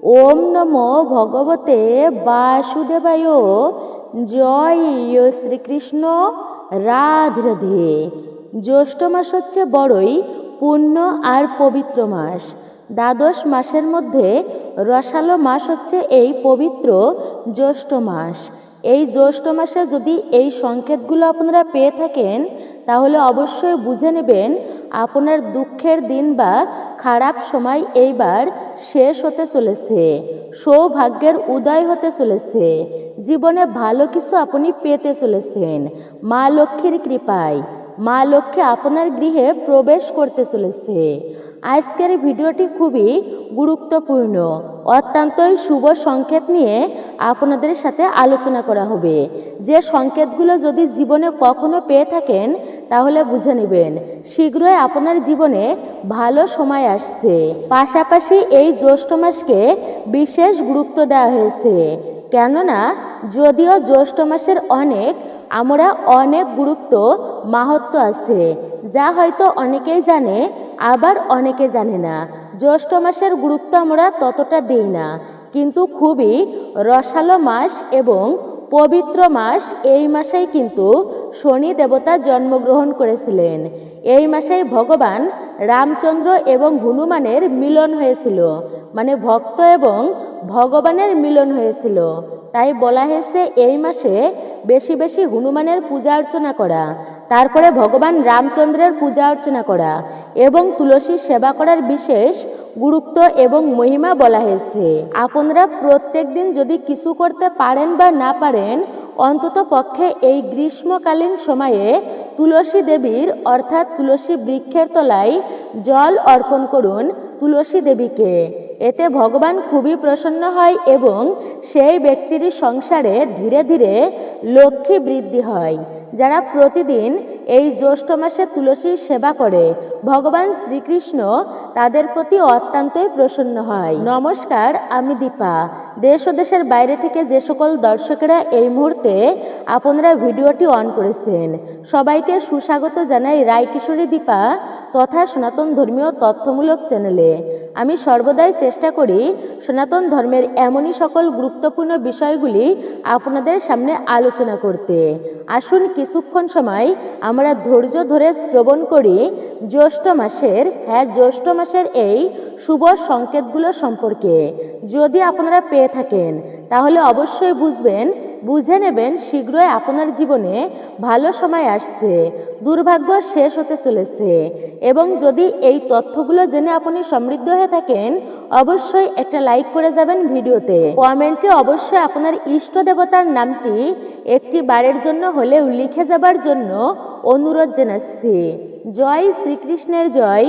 ওম নমো ভগবতে বাসুদেবায়। জয় শ্রীকৃষ্ণ। রাধে রাধে। জ্যৈষ্ঠ মাস হচ্ছে বড়ই পুণ্য আর পবিত্র মাস। দ্বাদশ মাসের মধ্যে রসালো মাস হচ্ছে এই পবিত্র জ্যৈষ্ঠ মাস। এই জ্যৈষ্ঠ মাসে যদি এই সংকেতগুলো আপনারা পেয়ে থাকেন তাহলে অবশ্যই বুঝে নেবেন আপনার দুঃখের দিন বা খারাপ সময় এইবার শেষ হতে চলেছে, সৌভাগ্যের উদয় হতে চলেছে, জীবনে ভালো কিছু আপনি পেতে চলেছেন। মা লক্ষ্মীর কৃপায় মা লক্ষ্মী আপনার গৃহে প্রবেশ করতে চলেছে। আজকের ভিডিওটি খুবই গুরুত্বপূর্ণ, অত্যন্তই শুভ সংকেত নিয়ে আপনাদের সাথে আলোচনা করা হবে। যে সংকেতগুলো যদি জীবনে কখনো পেয়ে থাকেন তাহলে বুঝে নেবেন শীঘ্রই আপনার জীবনে ভালো সময় আসছে। পাশাপাশি এই জ্যৈষ্ঠ মাসকে বিশেষ গুরুত্ব দেওয়া হয়েছে, কেননা যদিও জ্যৈষ্ঠ মাসের অনেক গুরুত্ব মাহাত্ম্য আছে, যা হয়তো অনেকেই জানে আবার অনেকে জানে না। জ্যৈষ্ঠ মাসের গুরুত্ব আমরা ততটা দিই না, কিন্তু খুবই রসালো মাস এবং পবিত্র মাস। এই মাসেই কিন্তু শনি দেবতা জন্মগ্রহণ করেছিলেন। এই মাসেই ভগবান রামচন্দ্র এবং হনুমানের মিলন হয়েছিল, মানে ভক্ত এবং ভগবানের মিলন হয়েছিল। তাই বলা হয়েছে এই মাসে বেশি বেশি হনুমানের পূজা অর্চনা করা, তারপরে ভগবান রামচন্দ্রের পূজা অর্চনা করা এবং তুলসীর সেবা করার বিশেষ গুরুত্ব এবং মহিমা বলা হয়েছে। আপনারা প্রত্যেক দিন যদি কিছু করতে পারেন বা না পারেন, অন্তত পক্ষে এই গ্রীষ্মকালীন সময়ে তুলসী দেবীর অর্থাৎ তুলসী বৃক্ষের তলায় জল অর্পণ করুন তুলসী দেবীকে। এতে ভগবান খুবই প্রসন্ন হয় এবং সেই ব্যক্তির সংসারে ধীরে ধীরে লক্ষ্মী বৃদ্ধি হয়। যারা প্রতিদিন এই জ্যৈষ্ঠ মাসে তুলসীর সেবা করে ভগবান শ্রীকৃষ্ণ তাদের প্রতি অত্যন্তই প্রসন্ন হয়। নমস্কার, আমি দীপা। দেশ ও দেশের বাইরে থেকে যে সকল দর্শকেরা এই মুহূর্তে আপনারা ভিডিওটি অন করেছেন সবাইকে সুস্বাগত জানাই রায়কিশোরী দীপা তথা সনাতন ধর্মীয় তথ্যমূলক চ্যানেলে। আমি সর্বদাই চেষ্টা করি সনাতন ধর্মের এমনই সকল গুরুত্বপূর্ণ বিষয়গুলি আপনাদের সামনে আলোচনা করতে। আসুন কিছুক্ষণ সময় আমরা ধৈর্য ধরে শ্রবণ করি জ্যৈষ্ঠ মাসের এই শুভ সংকেতগুলো সম্পর্কে। যদি আপনারা পেয়ে থাকেন তাহলে অবশ্যই বুঝে নেবেন শীঘ্রই আপনার জীবনে ভালো সময় আসছে, দুর্ভাগ্য শেষ হতে চলেছে। এবং যদি এই তথ্যগুলো জেনে আপনি সমৃদ্ধ হয়ে থাকেন অবশ্যই একটা লাইক করে যাবেন ভিডিওতে। কমেন্টে অবশ্যই আপনার ইষ্ট দেবতার নামটি একটি বারের জন্য হলেও লিখে যাবার জন্য অনুরোধ জানাচ্ছি। জয় শ্রীকৃষ্ণের জয়,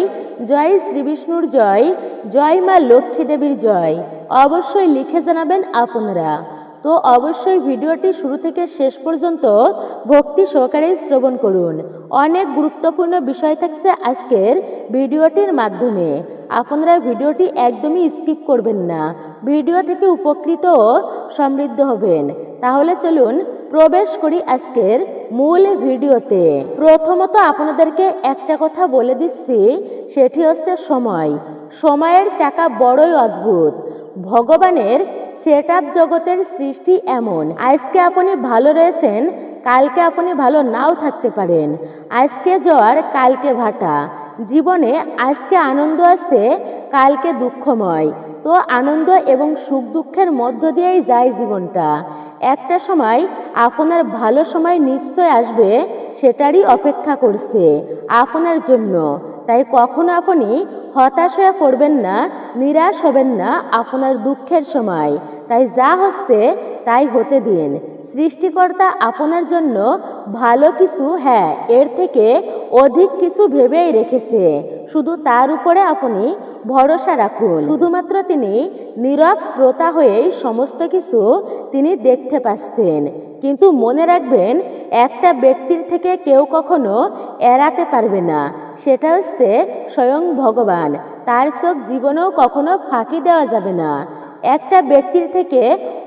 জয় শ্রী বিষ্ণুর জয়, জয় মা লক্ষ্মী দেবীর জয় অবশ্যই লিখে জানাবেন আপনারা। তো অবশ্যই ভিডিওটি শুরু থেকে শেষ পর্যন্ত ভক্তি সহকারে শ্রবণ করুন। অনেক গুরুত্বপূর্ণ বিষয় থাকছে আজকের ভিডিওটির মাধ্যমে। আপনারা ভিডিওটি একদমই স্কিপ করবেন না, ভিডিও থেকে উপকৃত ও সমৃদ্ধ হবেন। তাহলে চলুন প্রবেশ করি আজকের মূল ভিডিওতে। প্রথমত আপনাদেরকে একটা কথা বলে দিচ্ছি, সেটি হচ্ছে সময়ের চাকা বড়ই অদ্ভুত। ভগবানের সেট আপ জগতের সৃষ্টি এমন, আজকে আপনি ভালো রয়েছেন কালকে আপনি ভালো নাও থাকতে পারেন। আজকে জ্বর কালকে ভাটা। জীবনে আজকে আনন্দ আছে কালকে দুঃখময়। তো আনন্দ এবং সুখ দুঃখের মধ্য দিয়েই যায় জীবনটা। একটা সময় আপনার ভালো সময় নিশ্চয় আসবে, সেটারই অপেক্ষা করছে আপনার জন্য। তাই কখনো আপনি হতাশ হয়ে পড়বেন না, নিরাশ হবেন না আপনার দুঃখের সময়। তাই যা হচ্ছে তাই হতে দিন। সৃষ্টিকর্তা আপনার জন্য ভালো কিছু, এর থেকে অধিক কিছু ভেবেই রেখেছে। শুধু তার উপরে আপনি ভরসা রাখুন। শুধুমাত্র তিনি নীরব শ্রোতা হয়েই সমস্ত কিছু তিনি দেখতে পাচ্ছেন। কিন্তু মনে রাখবেন একটা ব্যক্তির থেকে কেউ কখনো এড়াতে পারবে না, সেটা হচ্ছে স্বয়ং ভগবান। তার চোখ জীবনেও কখনো ফাঁকি দেওয়া যাবে না। একটা ব্যক্তির থেকে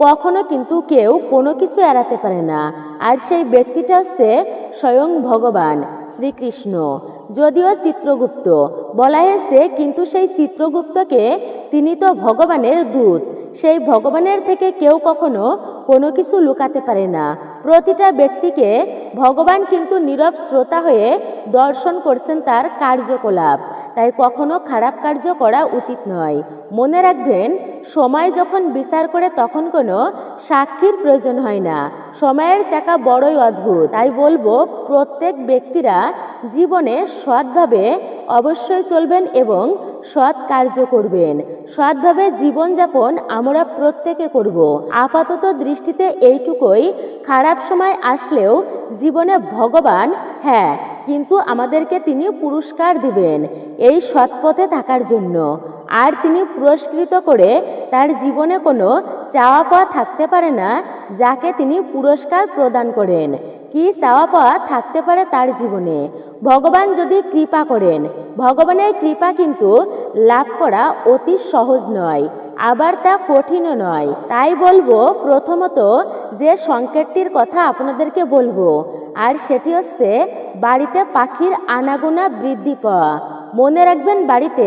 কখনো কিন্তু কেউ কোনো কিছু এড়াতে পারে না, আর সেই ব্যক্তিটা হচ্ছে স্বয়ং ভগবান শ্রীকৃষ্ণ। যদিও চিত্রগুপ্ত বলা হয়েছে, কিন্তু সেই চিত্রগুপ্তকে তিনি তো ভগবানের দূত। সেই ভগবানের থেকে কেউ কখনো কোনো কিছু লুকাতে পারে না। প্রতিটা ব্যক্তিকে ভগবান কিন্তু নীরব শ্রোতা হয়ে দর্শন করছেন তার কার্যকলাপ। তাই কখনো খারাপ কার্য করা উচিত নয়। মনে রাখবেন, সময় যখন বিচার করে তখন কোনো সাক্ষীর প্রয়োজন হয় না। সময়ের চাকা বড়ই অদ্ভুত। তাই বলবো, প্রত্যেক ব্যক্তিরা জীবনে সৎভাবে অবশ্যই চলবেন এবং সৎ কার্য করবেন। সৎভাবে জীবনযাপন আমরা প্রত্যেকে করব। আপাতত দৃষ্টিতে এইটুকুই, খারাপ সময় আসলেও জীবনে ভগবান, হ্যাঁ, কিন্তু আমাদেরকে তিনি পুরস্কার দিবেন এই সৎ পথে থাকার জন্য। আর তিনি পুরস্কৃত করে তার জীবনে কোনো চাওয়া পাওয়া থাকতে পারে না যাকে তিনি পুরস্কার প্রদান করেন। কি চাওয়া পাওয়া থাকতে পারে তার জীবনে? ভগবান যদি কৃপা করেন, ভগবানের কৃপা কিন্তু লাভ করা অতি সহজ নয়, আবার তা কঠিনও নয়। তাই বলবো, প্রথমত যে সংকেতটির কথা আপনাদেরকে বলবো, আর সেটি হচ্ছে বাড়িতে পাখির আনাগোনা বৃদ্ধি পাওয়া। মনে রাখবেন, বাড়িতে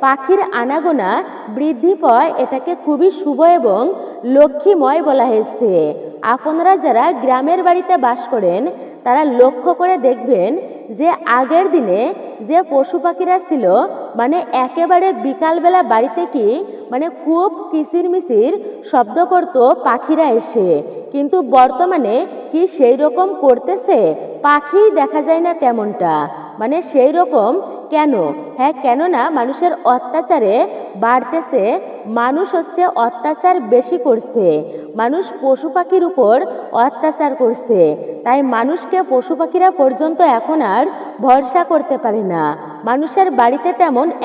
পাখির আনাগোনা বৃদ্ধি পাওয়া এটাকে খুবই শুভ এবং লক্ষ্মীময় বলা হয়েছে। আপনারা যারা গ্রামের বাড়িতে বাস করেন তারা লক্ষ্য করে দেখবেন যে আগের দিনে যে পশু পাখিরা ছিল, মানে একেবারে বিকালবেলা বাড়িতে কি খুব কিচিরমিচির শব্দ করতো পাখিরা এসে, কিন্তু বর্তমানে কি সেই রকম করতেছে? পাখি দেখা যায় না তেমনটা। সেই রকম কেন? হ্যাঁ, কেননা মানুষের অত্যাচারে বাড়তেছে। মানুষ হচ্ছে অত্যাচার বেশি করছে, মানুষ পশু পাখির উপর অত্যাচার করছে। তাই মানুষকে পশু পাখিরা পর্যন্ত এখন আর ভরসা করতে পারে না। মানুষের বাড়িতে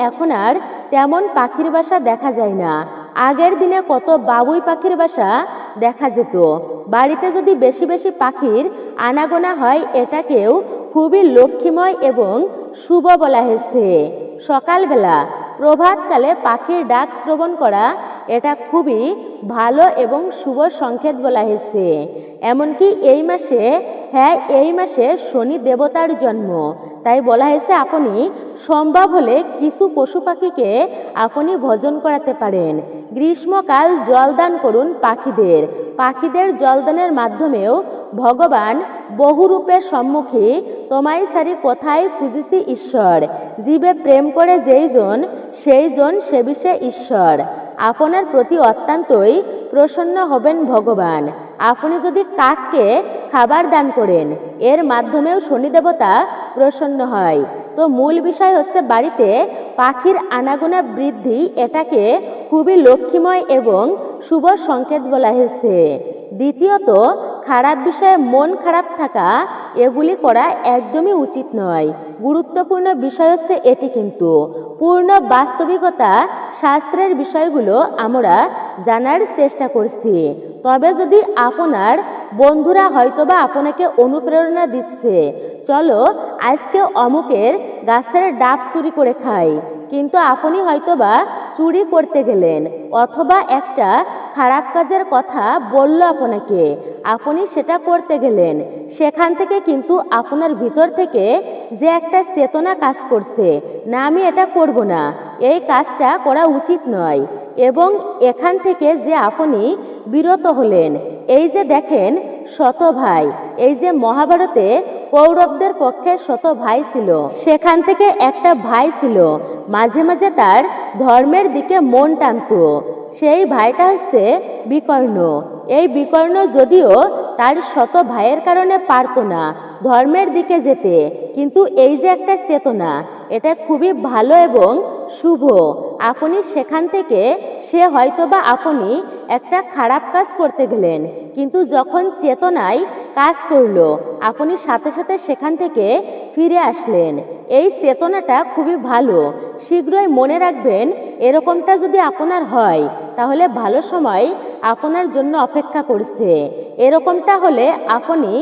এখন আর তেমন পাখির বাসা দেখা যায় না। আগের দিনে কত বাবুই পাখির বাসা দেখা যেত। বাড়িতে যদি বেশি বেশি পাখির আনাগোনা হয়, এটাকেও খুবই লক্ষ্মীময় এবং শুভ বলা হয়েছে। সকালবেলা প্রভাতকালে পাখির ডাক শ্রবণ করা এটা খুবই ভালো এবং শুভ সংকেত বলা হয়েছে। এমনকি এই মাসে, হ্যাঁ, এই মাসে শনি দেবতার জন্ম। তাই বলা হয়েছে আপনি সম্ভব হলে কিছু পশু পাখিকে আপনি ভোজন করাতে পারেন। গ্রীষ্মকাল জলদান করুন পাখিদের। পাখিদের জলদানের মাধ্যমেও ভগবান বহুরূপের সম্মুখী তোমায় সারি কোথায় খুঁজিছি ঈশ্বর, জীবে প্রেম করে সেই জন সে বিষয়ে ঈশ্বর। আপনার প্রতি অত্যন্তই প্রসন্ন হবেন ভগবান। আপনি যদি কাককে খাবার দান করেন, এর মাধ্যমেও শনি দেবতা প্রসন্ন হয়। তো মূল বিষয় হচ্ছে বাড়িতে পাখির আনাগোনা বৃদ্ধি, এটাকে খুবই লক্ষ্মীময় এবং শুভ সংকেত বলা হয়েছে। দ্বিতীয়ত, খারাপ বিষয়ে মন খারাপ থাকা, এগুলি করা একদমই উচিত নয়। গুরুত্বপূর্ণ বিষয় হচ্ছে এটি কিন্তু পূর্ণ বাস্তবিকতা শাস্ত্রের বিষয়গুলো আমরা জানার চেষ্টা করছি। তবে যদি আপনার বন্ধুরা হয়তোবা আপনাকে অনুপ্রেরণা দিচ্ছে, চলো আজকে অমুকের গাছের ডাব চুরি করে খাই, কিন্তু আপনি হয়তোবা চুরি করতে গেলেন, অথবা একটা খারাপ কাজের কথা বলল আপনাকে, আপনি সেটা করতে গেলেন। সেখান থেকে কিন্তু আপনার ভিতর থেকে যে একটা চেতনা কাজ করছে, না আমি এটা করব না, এই কাজটা করা উচিত নয়, এবং এখান থেকে যে আপনি বিরত হলেন। এই যে দেখেন শত ভাই, এই যে মহাভারতে কৌরবদের পক্ষে শত ভাই ছিল, সেখান থেকে একটা ভাই ছিল মাঝে মাঝে তার ধর্মের দিকে মন টানত। সেই ভাইটা হচ্ছে বিকর্ণ। এই বিকর্ণ যদিও তার শত ভাইয়ের কারণে পারত না ধর্মের দিকে যেতে, কিন্তু এই যে একটা চেতনা, এটা খুবই ভালো এবং শুভ। আপনি সেখান থেকে, সে হয়তোবা আপনি একটা খারাপ কাজ করতে গেলেন, কিন্তু যখন চেতনায় কাজ করলো, আপনি সাথে সাথে সেখান থেকে ফিরে আসলেন। এই চেতনাটা খুবই ভালো। শীঘ্রই মনে রাখবেন, এরকমটা যদি আপনার হয় তাহলে ভালো সময় আপনার জন্য অপেক্ষা করছে। এরকমটা হলে আপনি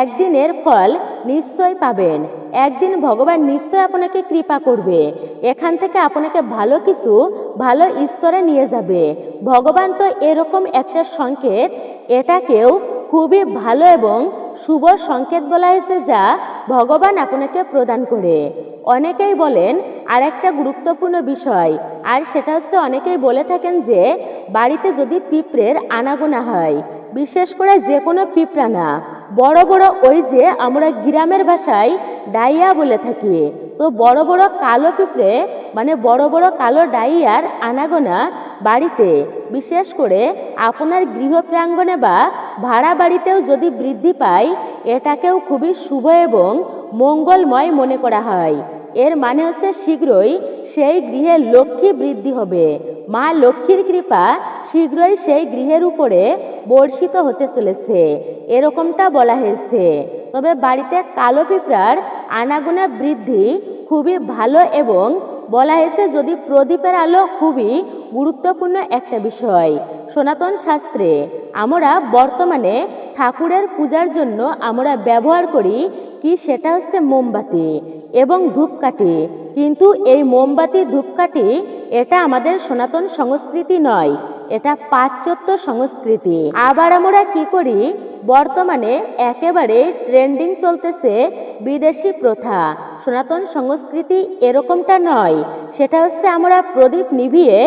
একদিনের ফল নিশ্চয় পাবেন। একদিন ভগবান নিশ্চয় আপনাকে কৃপা করবে, এখান থেকে আপনাকে ভালো কিছু ভালো স্তরে নিয়ে যাবে। ভগবান তো এরকম একটা সংকেত, এটাকেও খুবই ভালো এবং শুভ সংকেত বলা হয়েছে, যা ভগবান আপনাকে প্রদান করে। অনেকেই বলেন আর একটা গুরুত্বপূর্ণ বিষয়, আর সেটা হচ্ছে অনেকেই বলে থাকেন যে বাড়িতে যদি পিঁপড়ের আনাগোনা হয়, বিশেষ করে যে কোনো পিঁপড়া না, বড় বড় ওই যে আমরা গ্রামের ভাষায় ডাইয়া বলে থাকি, তো বড় বড় কালো পিঁপড়ে মানে বড় বড় কালো ডাইয়ার আনাগোনা বাড়িতে, বিশেষ করে আপনার গৃহ প্রাঙ্গণে বা ভাড়া বাড়িতেও যদি বৃদ্ধি পায়, এটাকেও খুবই শুভ এবং মঙ্গলময় মনে করা হয়। এর মানে হচ্ছে শীঘ্রই সেই গৃহে লক্ষ্মী বৃদ্ধি হবে, মা লক্ষ্মীর কৃপা শীঘ্রই সেই গৃহের উপরে বর্ষিত হতে চলেছে, এরকমটা বলা হয়েছে। তবে বাড়িতে কালো পিঁপড়ার আনাগোনা বৃদ্ধি খুবই ভালো এবং বলা হয়েছে যদি প্রদীপের আলো খুবই গুরুত্বপূর্ণ একটা বিষয়। সনাতন শাস্ত্রে আমরা বর্তমানে ঠাকুরের পূজার জন্য আমরা ব্যবহার করি কি, সেটা হচ্ছে মোমবাতি এবং ধূপকাঠি। কিন্তু এই মোমবাতি ধূপকাঠি এটা আমাদের সনাতন সংস্কৃতি নয়, এটা পাশ্চাত্য সংস্কৃতি। আবার আমরা কি করি, বর্তমানে একেবারে ট্রেন্ডিং চলতেছে বিদেশি প্রথা। সনাতন সংস্কৃতি এরকমটা নয়, সেটা হচ্ছে আমরা প্রদীপ নিভিয়ে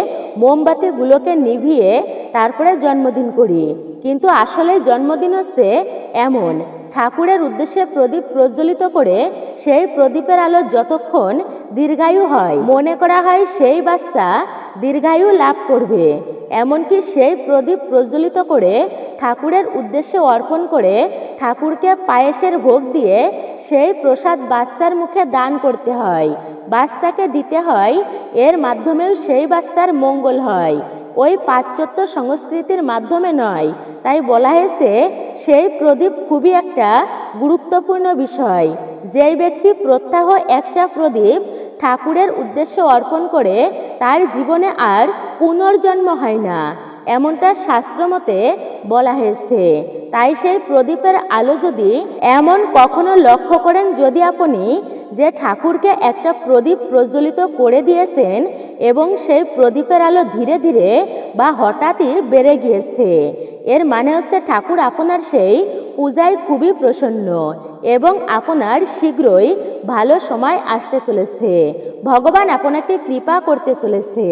মোমবাতিগুলোকে নিভিয়ে তারপরে জন্মদিন করি। কিন্তু আসলে জন্মদিন হচ্ছে এমন, ঠাকুরের উদ্দেশ্যে প্রদীপ প্রজ্বলিত করে সেই প্রদীপের আলো যতক্ষণ দীর্ঘায়ু হয়, মনে করা হয় সেই বাচ্চা দীর্ঘায়ু লাভ করবে। এমনকি সেই প্রদীপ প্রজ্বলিত করে ঠাকুরের উদ্দেশ্যে অর্পণ করে ঠাকুরকে পায়েসের ভোগ দিয়ে সেই প্রসাদ বাচ্চার মুখে দান করতে হয়, বাচ্চাকে দিতে হয়, এর মাধ্যমেও সেই বাচ্চার মঙ্গল হয়, ওই পাশ্চাত্য সংস্কৃতির মাধ্যমে নয়। তাই বলা হয়েছে সেই প্রদীপ খুবই একটা গুরুত্বপূর্ণ বিষয়। যেই ব্যক্তি প্রত্যাহ একটা প্রদীপ ঠাকুরের উদ্দেশ্যে অর্পণ করে তার জীবনে আর পুনর্জন্ম হয় না, এমনটা শাস্ত্রমতে বলা হয়েছে। তাই সেই প্রদীপের আলো যদি এমন কখনো লক্ষ্য করেন, যদি আপনি যে ঠাকুরকে একটা প্রদীপ প্রজ্বলিত করে দিয়েছেন এবং সেই প্রদীপের আলো ধীরে ধীরে বা হঠাৎই বেড়ে গিয়েছে, এর মানে হচ্ছে ঠাকুর আপনার সেই পূজায় খুবই প্রসন্ন এবং আপনার শীঘ্রই ভালো সময় আসতে চলেছে, ভগবান আপনাকে কৃপা করতে চলেছে।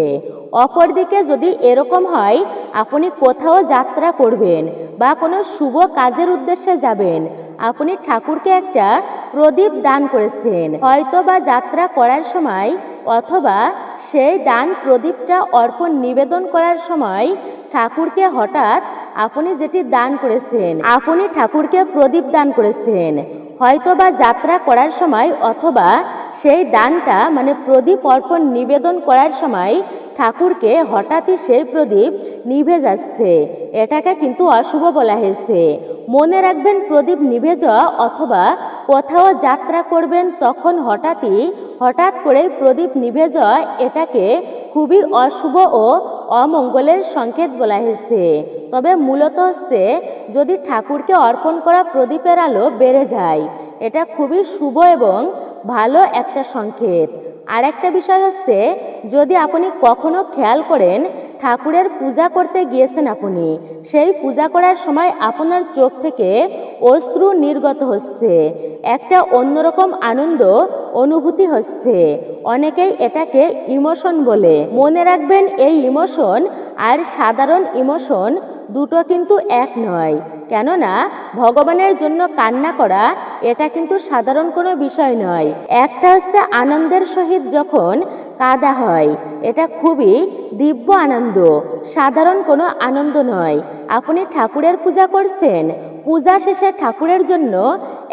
অপরদিকে যদি এরকম হয় আপনি কোথাও যাত্রা করবেন বা কোনো শুভ কাজের উদ্দেশ্যে যাবেন, আপনি ঠাকুরকে একটা প্রদীপ দান করেছেন, হয়তো বা যাত্রা করার সময় অথবা সেই দান প্রদীপটা অর্পণ নিবেদন করার সময় ঠাকুরকে হঠাৎ আপনি যেটি দান করেছেন, আপনি ঠাকুরকে প্রদীপ দান করেছেন, হয়তো বা যাত্রা করার সময় অথবা সেই দানটা মানে প্রদীপ অর্পণ নিবেদন করার সময় ঠাকুরকে হঠাৎই সেই প্রদীপ নিভে যাচ্ছে, এটাকে কিন্তু অশুভ বলা হয়েছে। মনে রাখবেন প্রদীপ নিভে যাওয়া অথবা কোথাও যাত্রা করবেন তখন হঠাৎ করে প্রদীপ নিভে যাওয়া, এটাকে খুবই অশুভ ও অমঙ্গলের সংকেত বলা হয়েছে। তবে মূলত হচ্ছে যদি ঠাকুরকে অর্পণ করা প্রদীপের আলো বেড়ে যায়, এটা খুবই শুভ এবং ভালো একটা সংকেত। আর একটা বিষয় হচ্ছে যদি আপনি কখনো খেয়াল করেন ঠাকুরের পূজা করতে গিয়েছেন, আপনি সেই পূজা করার সময় আপনার চোখ থেকে অশ্রু নির্গত হচ্ছে, একটা অন্যরকম আনন্দ অনুভূতি হচ্ছে, অনেকেই এটাকে ইমোশন বলে। মনে রাখবেন এই ইমোশন আর সাধারণ ইমোশন দুটো কিন্তু এক নয়, কেননা ভগবানের জন্য কান্না করা এটা কিন্তু সাধারণ কোনো বিষয় নয়। একটা হচ্ছে আনন্দের সহিত যখন কাঁদা হয়, এটা খুবই দিব্য আনন্দ, সাধারণ কোনো আনন্দ নয়। আপনি ঠাকুরের পূজা করছেন, পূজা শেষে ঠাকুরের জন্য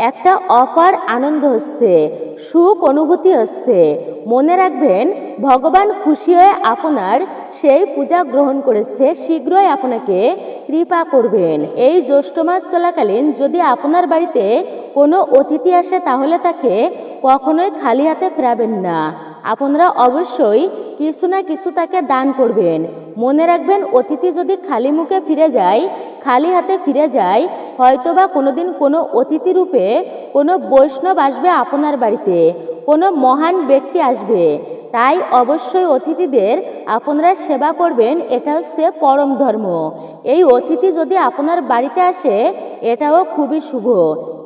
একটা অপার আনন্দ হচ্ছে, সুখ অনুভূতি হচ্ছে। মনে রাখবেন ভগবান খুশি হয়ে আপনার সেই পূজা গ্রহণ করেছে, শীঘ্রই আপনাকে কৃপা করবেন। এই জ্যৈষ্ঠ মাস চলাকালীন যদি আপনার বাড়িতে কোনো অতিথি আসে তাহলে তাকে কখনোই খালি হাতে ফেরাবেন না, আপনারা অবশ্যই কিছু না কিছু তাকে দান করবেন। মনে রাখবেন অতিথি যদি খালি মুখে ফিরে যায়, খালি হাতে ফিরে যায়, হয়তোবা কোনোদিন কোনো অতিথি রূপে কোনো বৈষ্ণব আসবে আপনার বাড়িতে, কোনো মহান ব্যক্তি আসবে, তাই অবশ্যই অতিথিদের আপনারা সেবা করবেন, এটা হচ্ছে পরম ধর্ম। এই অতিথি যদি আপনার বাড়িতে আসে এটাও খুবই শুভ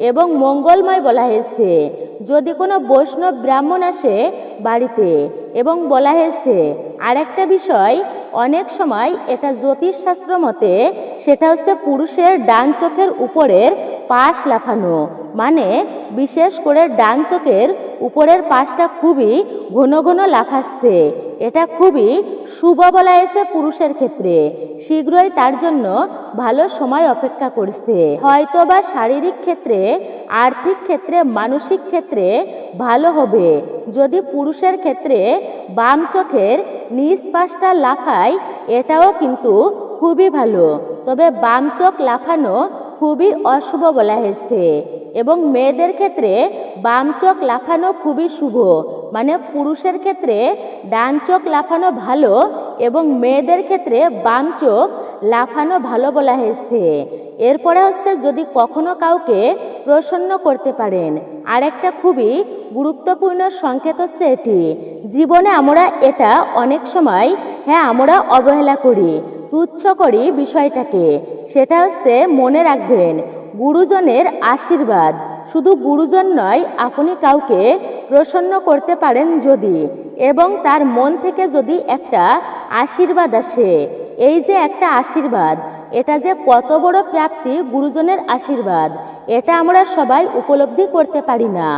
এবং মঙ্গলময় বলা হয়েছে। যদি কোনো বৈষ্ণব ব্রাহ্মণ আসে বাড়িতে এবং বলা হয়েছে আরেকটা বিষয়, অনেক সময় এটা জ্যোতিষশাস্ত্র মতে সেটা হচ্ছে পুরুষের ডান চোখের উপরের পাশ লাফানো, মানে বিশেষ করে ডান চোখের উপরের পাশটা খুবই ঘন ঘন লাফাচ্ছে, এটা খুবই শুভ বলা হয়েছে পুরুষের ক্ষেত্রে। শীঘ্রই তার জন্য ভালো সময় অপেক্ষা করছে। হয়তো বা শারীরিক ক্ষেত্রে, আর্থিক ক্ষেত্রে, মানসিক ক্ষেত্রে ভালো হবে যদি পুরুষের ক্ষেত্রে বাম চোখের নিচ পাশটা লাফায়, এটাও কিন্তু খুবই ভালো। তবে বাম চোখ লাফানো খুবই অশুভ বলা হয়েছে। এবং মেয়েদের ক্ষেত্রে বাম চোখ লাফানো খুবই শুভ, মানে পুরুষের ক্ষেত্রে ডান চোখ লাফানো ভালো এবং মেয়েদের ক্ষেত্রে বাম চোখ লাফানো ভালো বলা হয়েছে। এরপরে হচ্ছে যদি কখনো কাউকে প্রসন্ন করতে পারেন, আরেকটা খুবই গুরুত্বপূর্ণ সংকেত হচ্ছে এটি। জীবনে আমরা এটা অনেক সময় আমরা অবহেলা করি, তুচ্ছ করি বিষয়টাকে। সেটা হচ্ছে মনে রাখবেন গুরুজনের আশীর্বাদ। শুধু গুরুজন নয়, আপনি কাউকে প্রসন্ন করতে পারেন যদি, এবং তার মন থেকে যদি একটা আশীর্বাদ আসে, এই যে একটা আশীর্বাদ, এটা যে কত বড় প্রাপ্তি, গুরুজনের আশীর্বাদ, এটা আমরা সবাই উপলব্ধি করতে পারি না।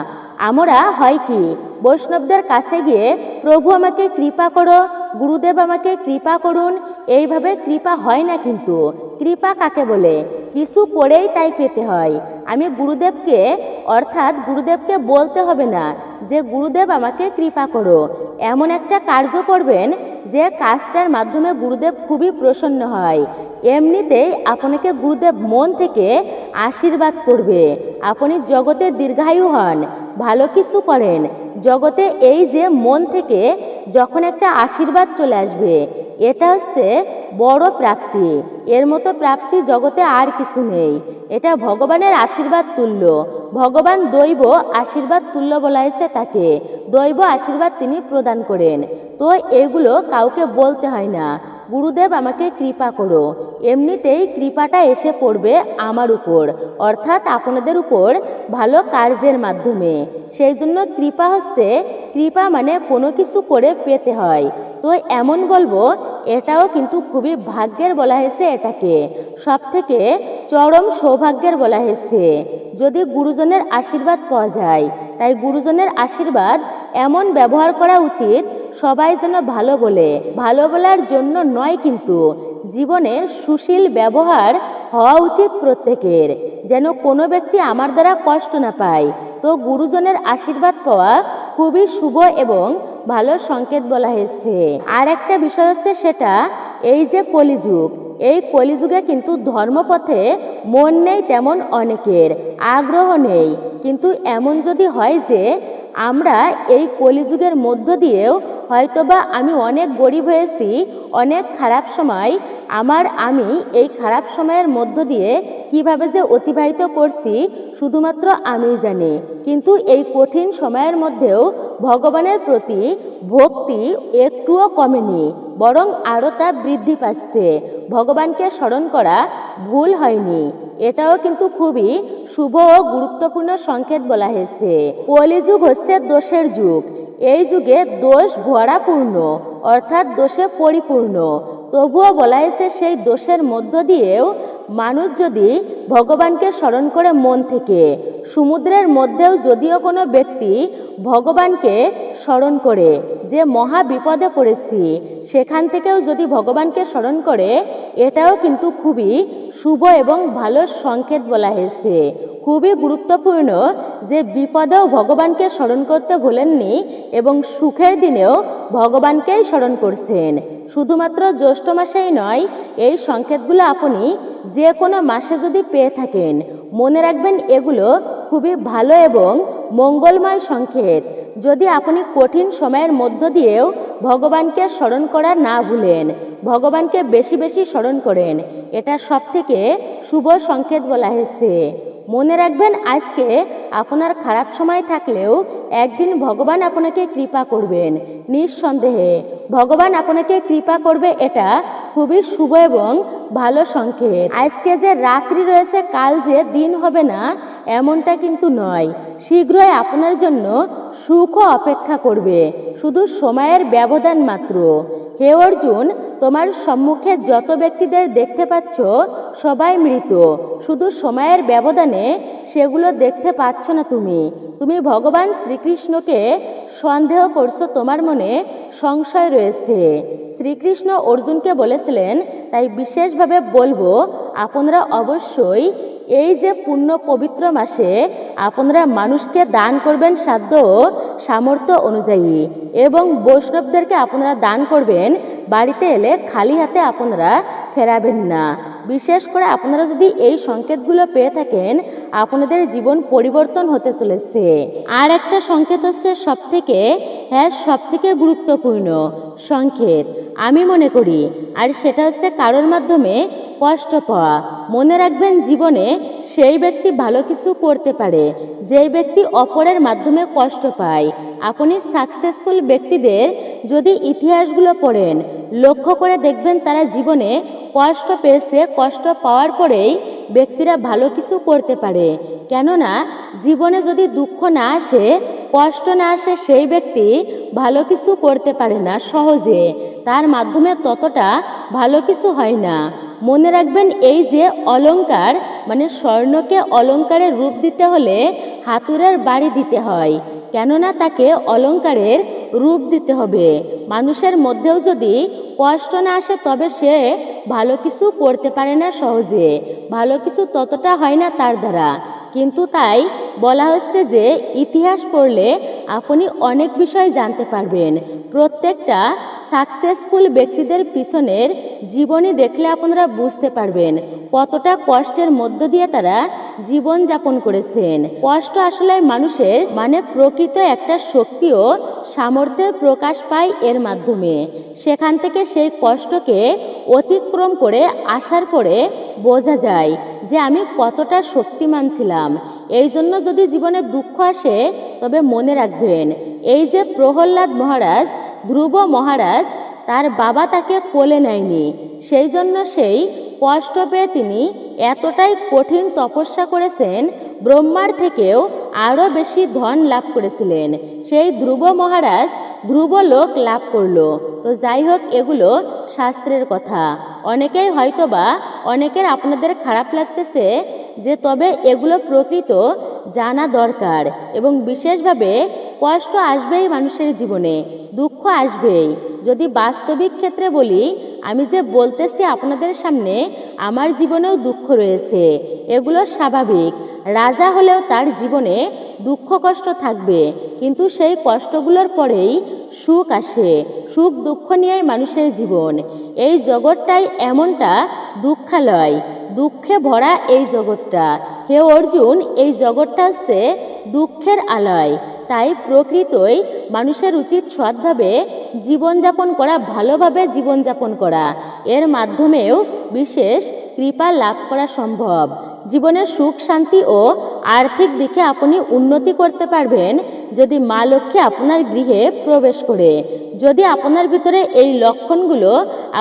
আমরা হয় কি বৈষ্ণবদের কাছে গিয়ে প্রভু আমাকে কৃপা করো, গুরুদেব আমাকে কৃপা করুন, এইভাবে কৃপা হয় না। কিন্তু কৃপা কাকে বলে? কিছু করেই তাই পেতে হয়। আমি গুরুদেবকে, অর্থাৎ গুরুদেবকে বলতে হবে না যে গুরুদেব আমাকে কৃপা করো, এমন একটা কার্য করবেন যে কাজটার মাধ্যমে গুরুদেব খুবই প্রসন্ন হয়। এমনিতেই আপনাকে গুরুদেব মন থেকে আশীর্বাদ করবে, আপনি জগতে দীর্ঘায়ু হন, ভালো কিছু করেন। জগতে এই যে মন থেকে যখন একটা আশীর্বাদ চলে আসবে, এটা হচ্ছে বড় প্রাপ্তি। এর মতো প্রাপ্তি জগতে আর কিছু নেই। এটা ভগবানের আশীর্বাদ তুল্য। ভগবান দৈব আশীর্বাদ তুল্য বলা হয়েছে তাকে। দৈব আশীর্বাদ তিনি প্রদান করেন। তো এগুলো কাউকে বলতে হয় না গুরুদেব আমাকে কৃপা করো, এমনিতেই কৃপাটা এসে পড়বে আমার উপর, অর্থাৎ আপনাদের উপর ভালো কার্যের মাধ্যমে। সেই জন্য কৃপা হচ্ছে, কৃপা মানে কোনো কিছু করে পেতে হয়। তো এমন বলবো, এটাও কিন্তু খুবই ভাগ্যের বলা হয়েছে, এটাকে সব থেকে চরম সৌভাগ্যের বলা হয়েছে যদি গুরুজনের আশীর্বাদ পাওয়া যায়। তাই গুরুজনের আশীর্বাদ এমন ব্যবহার করা উচিত সবাই যেন ভালো বলে, ভালো বলার জন্য নয়, কিন্তু জীবনে সুশীল ব্যবহার হওয়া উচিত প্রত্যেকের, যেন কোনো ব্যক্তি আমার দ্বারা কষ্ট না পায়। তো গুরুজনের আশীর্বাদ পাওয়া খুবই শুভ এবং ভালো সংকেত বলা হয়েছে। আর একটা বিষয় হচ্ছে সেটা এই যে কলিযুগ, এই কলিযুগে কিন্তু ধর্মপথে মন নেই তেমন অনেকের, আগ্রহ নেই। কিন্তু এমন যদি হয় যে আমরা এই কলিযুগের মধ্য দিয়েও হয়তোবা আমি অনেক গরিব হয়েছি, অনেক খারাপ সময় আমি এই খারাপ সময়ের মধ্য দিয়ে কিভাবে যে অতিবাহিত করছি শুধুমাত্র আমিই জানি। কিন্তু এই কঠিন সময়ের মধ্যেও ভগবানের প্রতি ভক্তি একটুও কমেনি, বরং আরও তা বৃদ্ধি পাচ্ছে। ভগবানকে স্মরণ করা ভুল হয়নি, এটাও কিন্তু খুবই শুভ ও গুরুত্বপূর্ণ সংকেত বলা হয়েছে। কলিযুগ হচ্ছে দোষের যুগ। এই যুগে দোষ ভরাপূর্ণ, অর্থাৎ দোষে পরিপূর্ণ। তবুও বলা হয়েছে সেই দোষের মধ্য দিয়েও মানুষ যদি ভগবানকে স্মরণ করে মন থেকে, সমুদ্রের মধ্যেও যদিও কোনো ব্যক্তি ভগবানকে স্মরণ করে যে মহা বিপদে পড়েছি, সেখান থেকেও যদি ভগবানকে স্মরণ করে, এটাও কিন্তু খুবই শুভ এবং ভালো সংকেত বলা হয়েছে। খুবই গুরুত্বপূর্ণ যে বিপদেও ভগবানকে স্মরণ করতে ভুলেননি এবং সুখের দিনেও ভগবানকেই স্মরণ করছেন। শুধুমাত্র জ্যৈষ্ঠ মাসেই নয়, এই সংকেতগুলো আপনি যে কোনো মাসে যদি পেয়ে থাকেন, মনে রাখবেন এগুলো খুবই ভালো এবং মঙ্গলময় সংকেত। যদি আপনি কঠিন সময়ের মধ্য দিয়েও ভগবানকে স্মরণ করা না ভুলেন, ভগবানকে বেশি বেশি স্মরণ করেন, এটা সবথেকে শুভ সংকেত বলা হয়েছে। মনে রাখবেন আজকে আপনার খারাপ সময় থাকলেও একদিন ভগবান আপনাকে কৃপা করবেন। নিঃসন্দেহে ভগবান আপনাকে কৃপা করবে, এটা খুবই শুভ এবং ভালো সংকেত। আজকে যে রাত্রি রয়েছে কাল যে দিন হবে না এমনটা কিন্তু নয়, শীঘ্রই আপনার জন্য সুখও অপেক্ষা করবে, শুধু সময়ের ব্যবধান মাত্র। হে অর্জুন, তোমার সম্মুখে যত ব্যক্তিদের দেখতে পাচ্ছ সবাই মৃত, শুধু সময়ের ব্যবধানে সেগুলো দেখতে পাচ্ছ না। তুমি ভগবান শ্রীকৃষ্ণকে সন্দেহ করছো, তোমার মনে সংশয় রয়েছে। শ্রীকৃষ্ণ অর্জুনকে বলেছিলেন, তাই বিশেষভাবে বলবো আপনারা অবশ্যই এই যে পুণ্য পবিত্র মাসে আপনারা মানুষকে দান করবেন সাধ্য সামর্থ্য অনুযায়ী, এবং বৈষ্ণবদেরকে আপনারা দান করবেন। বাড়িতে এলে খালি হাতে আপনারা ফেরাবেন না। বিশেষ করে আপনারা যদি এই সংকেতগুলো পেয়ে থাকেন আপনাদের জীবন পরিবর্তন হতে চলেছে। আর একটা সংকেত হচ্ছে সবথেকে গুরুত্বপূর্ণ সংকেত আমি মনে করি, আর সেটা হচ্ছে কারোর মাধ্যমে কষ্ট পাওয়া। মনে রাখবেন, জীবনে সেই ব্যক্তি ভালো কিছু করতে পারে যেই ব্যক্তি অপরের মাধ্যমে কষ্ট পায়। আপনি সাকসেসফুল ব্যক্তিদের যদি ইতিহাসগুলো পড়েন, লক্ষ্য করে দেখবেন তারা জীবনে কষ্ট পেয়েছে, কষ্ট পাওয়ার পরেই ব্যক্তিরা ভালো কিছু করতে পারে। কেননা জীবনে যদি দুঃখ না আসে, কষ্ট না আসে, সেই ব্যক্তি ভালো কিছু করতে পারে না সহজে, তার মাধ্যমে ততটা ভালো কিছু হয় না। মনে রাখবেন, এই যে অলংকার মানে স্বর্ণকে অলংকারের রূপ দিতে হলে হাতুড়ের বাড়ি দিতে হয়, কেননা তাকে অলংকারের রূপ দিতে হবে। মানুষের মধ্যেও যদি কষ্ট না আসে তবে সে ভালো কিছু করতে পারে না সহজে, ভালো কিছু ততটা হয় না তার দ্বারা। কিন্তু তাই বলা হচ্ছে যে ইতিহাস পড়লে আপনি অনেক বিষয় জানতে পারবেন। প্রত্যেকটা সাকসেসফুল ব্যক্তিদের পিছনের জীবনী দেখলে আপনারা বুঝতে পারবেন কতটা কষ্টের মধ্য দিয়ে তারা জীবন যাপন করেছেন। কষ্ট আসলে মানুষের মানে প্রকৃত একটা শক্তি ও সামর্থ্যের প্রকাশ পায় এর মাধ্যমে। সেখান থেকে সেই কষ্টকে অতিক্রম করে আসার পরে বোঝা যায় যে আমি কতটা শক্তিমান ছিলাম। এই জন্য যদি জীবনে দুঃখ আসে তবে মনে রাখবেন, এই যে প্রহ্লাদ মহারাজ, ধ্রুব মহারাজ, তার বাবা তাকে কোলে নেয়নি, সেই জন্য সেই কষ্ট পেয়ে তিনি এতটাই কঠিন তপস্যা করেছেন, ব্রহ্মার থেকেও আরও বেশি ধন লাভ করেছিলেন। সেই ধ্রুব মহারাজ ধ্রুবলোক লাভ করলো। তো যাই হোক, এগুলো শাস্ত্রের কথা। অনেকেই হয়তোবা অনেকের আপনাদের খারাপ লাগতেছে যে তবে এগুলো প্রকৃত জানা দরকার, এবং বিশেষভাবে কষ্ট আসবেই মানুষের জীবনে, দুঃখ আসবেই। যদি বাস্তবিক ক্ষেত্রে বলি, আমি যে বলতেছি আপনাদের সামনে, আমার জীবনেও দুঃখ রয়েছে, এগুলো স্বাভাবিক। রাজা হলেও তার জীবনে দুঃখ কষ্ট থাকবে, কিন্তু সেই কষ্টগুলোর পরেই সুখ আসে। সুখ দুঃখ নিয়েই মানুষের জীবন। এই জগৎটাই এমনটা দুঃখালয়, দুঃখে ভরা এই জগৎটা। হে অর্জুন, এই জগৎটা হচ্ছে দুঃখের আলয়। তাই প্রকৃতই মানুষের উচিত সৎভাবে জীবনযাপন করা, ভালোভাবে জীবনযাপন করা। এর মাধ্যমেও বিশেষ কৃপা লাভ করা সম্ভব। জীবনের সুখ শান্তি ও আর্থিক দিকে আপনি উন্নতি করতে পারবেন যদি মা লক্ষ্মী আপনার গৃহে প্রবেশ করে। যদি আপনার ভিতরে এই লক্ষণগুলো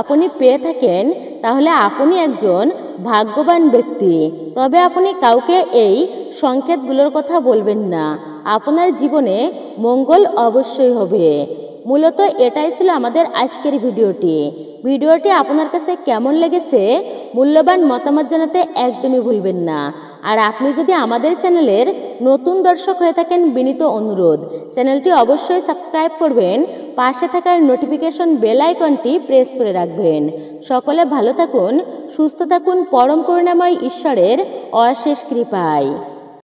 আপনি পেয়ে থাকেন তাহলে আপনি একজন ভাগ্যবান ব্যক্তি। তবে আপনি কাউকে এই সংকেতগুলোর কথা বলবেন না, আপনার জীবনে মঙ্গল অবশ্যই হবে। মূলত এটাই ছিল আমাদের আজকের ভিডিওটি আপনার কাছে কেমন লেগেছে মূল্যবান মতামত জানাতে একদমই ভুলবেন না। আর আপনি যদি আমাদের চ্যানেলের নতুন দর্শক হয়ে থাকেন, বিনীত অনুরোধ চ্যানেলটি অবশ্যই সাবস্ক্রাইব করবেন, পাশে থাকার নোটিফিকেশন বেল আইকনটি প্রেস করে রাখবেন। সকলে ভালো থাকুন, সুস্থ থাকুন, পরম করুণাময় ঈশ্বরের অশেষ কৃপায়।